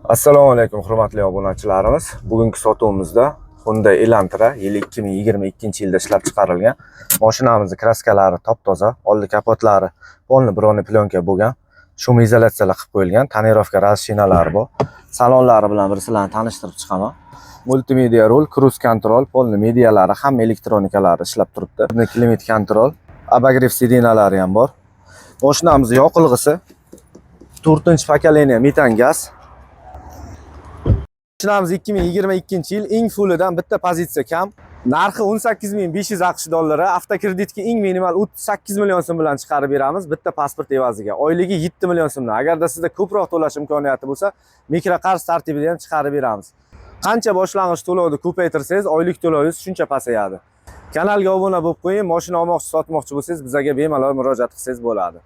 Assalomu alaykum hurmatli obunachilarimiz. Bugungi sotuvimizda Hyundai Elantra yili 2022-yilda ishlab chiqarilgan. Mashinamizning kraskalari top-toza, oldi kapotlari polni broni plyonka bo'lgan. Shum izolyatsiyalar qilib qo'yilgan, tonirovka rashinalari bor. Salonlari bilan bir sizlarni tanishtirib chiqaman. Multimedia rul, cruise control, polni medialari, hamma elektronikalari ishlab turibdi. Climate control, abagrev sidinalari ham bor. Mashinamizning yoqilg'isi 4-pokoleniya metan gaz. Mashinamiz 2022-yil eng fulidan bitta pozitsiya kam. Narxi 18.500 AQSh dollari. Avtokreditga eng minimal 8 million so'm bilan chiqarib beramiz bitta pasport evaziga. Oyligi 7 million so'mdan. Agarda sizda ko'proq to'lash imkoniyati bo'lsa, mikraqarz tartibida ham chiqarib beramiz. Qancha boshlang'ich to'lovni ko'paytirsangiz, oylik to'lovingiz shuncha pasayadi. Kanalga obuna bo'lib qo'ying. Mashina olmoqchi, sotmoqchi bo'lsangiz, bizga bemalol murojaat qilsangiz bo'ladi.